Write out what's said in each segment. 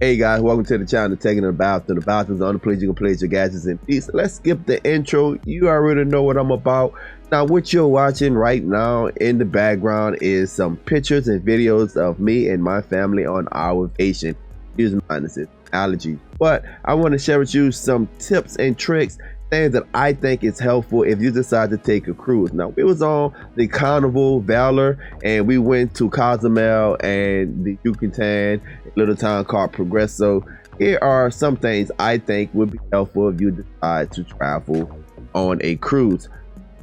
Hey guys, welcome to the channel, Taking the Bathroom. The bathroom is the only place you can place your gadgets in peace. Let's skip the intro. You already know what I'm about. Now, what you're watching right now in the background is some pictures and videos of me and my family on our vacation. Here's minuses, allergies. But I want to share with you some tips and tricks, things that I think is helpful if you decide to take a cruise. Now, we was on the Carnival Valor and we went to Cozumel and the Yucatan, a little town called Progreso. Here are some things I think would be helpful if you decide to travel on a cruise.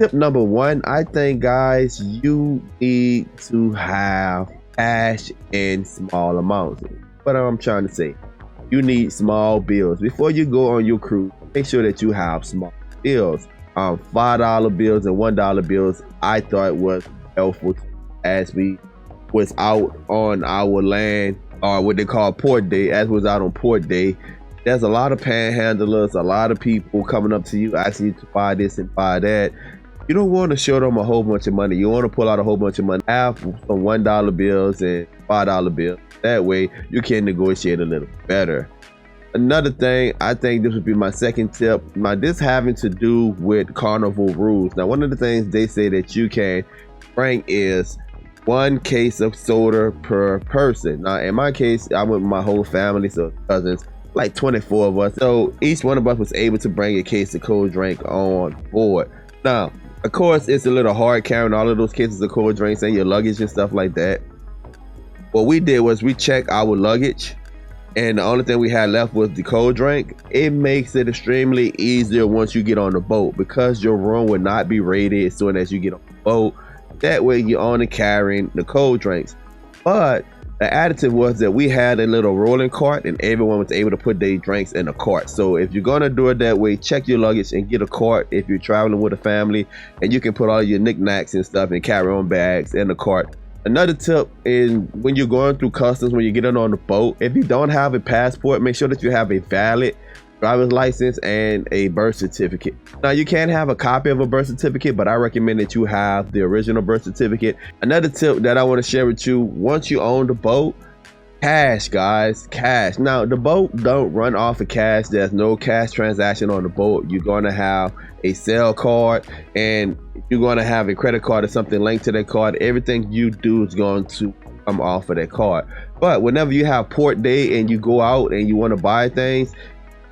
Tip number one, I think guys, you need to have cash in small amounts. What I'm trying to say, you need small bills before you go on your cruise. Make sure that you have small bills. $5 bills and $1 bills I thought was helpful as we was out on our land, or what they call port day. As we was out on port day, there's a lot of panhandlers, a lot of people coming up to you asking you to buy this and buy that. You don't want to show them a whole bunch of money. You want to pull out a whole bunch of money. Have some $1 bills and $5 bills. That way you can negotiate a little better. Another thing, I think this would be my second tip. Now, this having to do with Carnival rules. Now, one of the things they say that you can bring is 1 case of soda per person. Now, in my case, I went with my whole family, so cousins, like 24 of us. So each one of us was able to bring a case of cold drink on board. Now, of course, it's a little hard carrying all of those cases of cold drinks and your luggage and stuff like that. What we did was we checked our luggage, and the only thing we had left was the cold drink. It makes it extremely easier once you get on the boat, because your room will not be raided as soon as you get on the boat. That way you're only carrying the cold drinks. But the additive was that we had a little rolling cart and everyone was able to put their drinks in a cart. So if you're gonna do it that way, check your luggage and get a cart if you're traveling with a family, and you can put all your knickknacks and stuff and carry on bags in the cart. Another tip is when you're going through customs, when you're getting on the boat, if you don't have a passport, make sure that you have a valid driver's license and a birth certificate. Now, you can have a copy of a birth certificate, but I recommend that you have the original birth certificate. Another tip that I want to share with you, once you own the boat, cash, guys, cash. Now, the boat don't run off of cash. There's no cash transaction on the boat. You're going to have a cell card, and you're going to have a credit card or something linked to that card. Everything you do is going to come off of that card. But whenever you have port day and you go out and you want to buy things,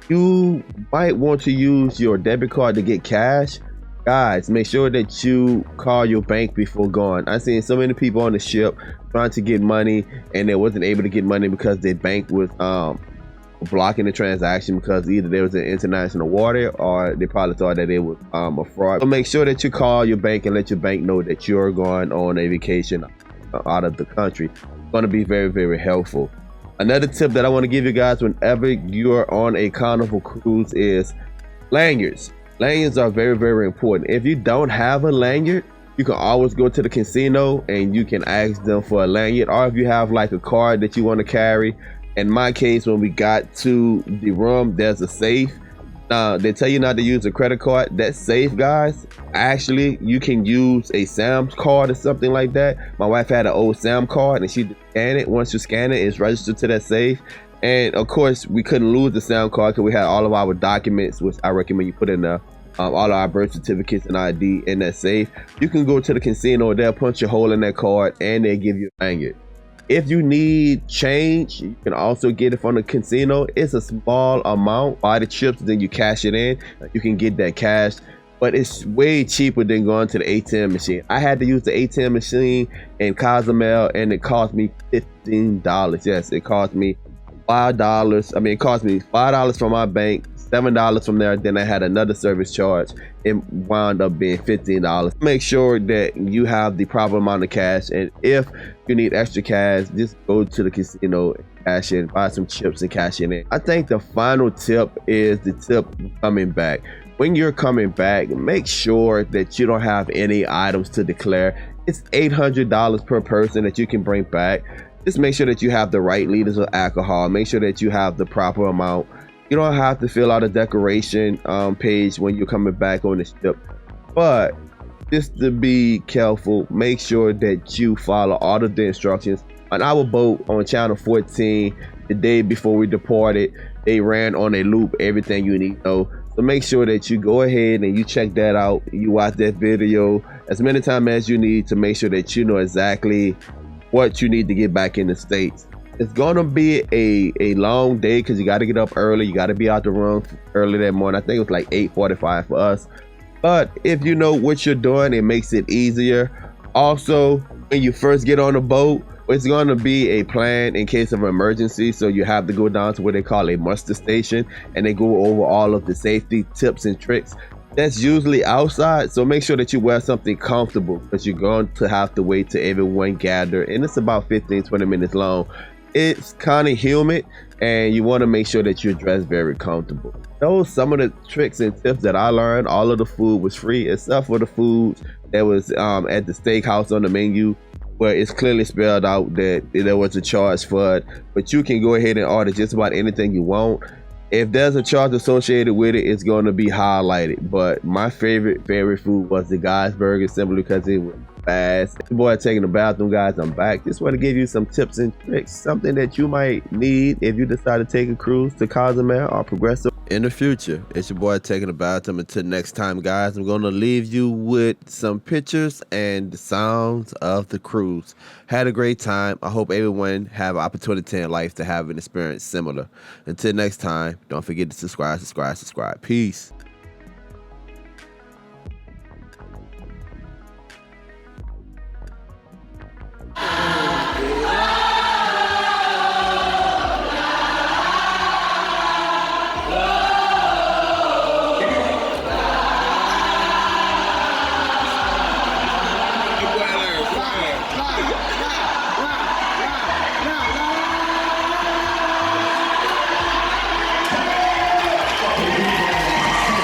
you might want to use your debit card to get cash. Guys, make sure that you call your bank before going. I've seen so many people on the ship trying to get money and they wasn't able to get money because their bank was blocking the transaction, because either there was an international water or they probably thought that it was a fraud. So make sure that you call your bank and let your bank know that you're going on a vacation out of the country. It's going to be very, very helpful. Another tip that I want to give you guys whenever you're on a Carnival cruise is lanyards. Lanyards are very, very important. If you don't have a lanyard, you can always go to the casino and you can ask them for a lanyard. Or if you have like a card that you want to carry. In my case, when we got to the room, there's a safe. Now, they tell you not to use a credit card. That safe, guys, actually, you can use a Sam's card or something like that. My wife had an old Sam card and she scanned it. Once you scan it, it's registered to that safe. And of course, we couldn't lose the Sam card because we had all of our documents, which I recommend you put in there. All of our birth certificates and ID in that safe. You can go to the casino, they'll punch a hole in that card and they'll give you a lanyard. If you need change, you can also get it from the casino. It's a small amount. Buy the chips, then you cash it in. You can get that cash, but it's way cheaper than going to the ATM machine. I had to use the ATM machine in Cozumel and it cost me $15. Yes, it cost me $5. I mean, it cost me $5 from my bank, $7 from there. Then I had another service charge. It wound up being $15. Make sure that you have the proper amount of cash, and if you need extra cash, just go to the casino and cash in, buy some chips and cash it in. I think the final tip is the tip coming back. When you're coming back, make sure that you don't have any items to declare. It's $800 per person that you can bring back. Just make sure that you have the right liters of alcohol. Make sure that you have the proper amount. You don't have to fill out a decoration page when you're coming back on the ship, but just to be careful, make sure that you follow all of the instructions. On our boat on channel 14, the day before we departed, they ran on a loop everything you need to know. So make sure that you go ahead and you check that out. You watch that video as many times as you need to make sure that you know exactly what you need to get back in the States. It's gonna be a long day because you got to get up early. You got to be out the room early that morning. I think it was like 8:45 for us. But if you know what you're doing, it makes it easier. Also, when you first get on the boat, it's going to be a plan in case of emergency. So you have to go down to what they call a muster station, and they go over all of the safety tips and tricks. That's usually outside, so make sure that you wear something comfortable because you're going to have to wait till everyone gather, and it's about 15-20 minutes long. It's kind of humid, and you want to make sure that you're dressed very comfortable. Those some of the tricks and tips that I learned. All of the food was free except for the food that was at the steakhouse on the menu, where it's clearly spelled out that there was a charge for it. But you can go ahead and order just about anything you want. If there's a charge associated with it, it's going to be highlighted. But my favorite food was the Guy's Burger, simply because it was fast. The boy taking the bathroom, guys. I'm back. Just want to give you some tips and tricks, something that you might need if you decide to take a cruise to Cozumel or Progresso in the future. It's your boy taking the bathroom. Until next time, guys, I'm going to leave you with some pictures and the sounds of the cruise. Had a great time. I hope everyone have an opportunity in life to have an experience similar. Until next time, don't forget to subscribe. Peace.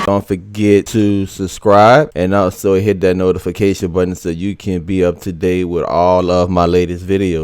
Don't forget to subscribe and also hit that notification button so you can be up to date with all of my latest videos.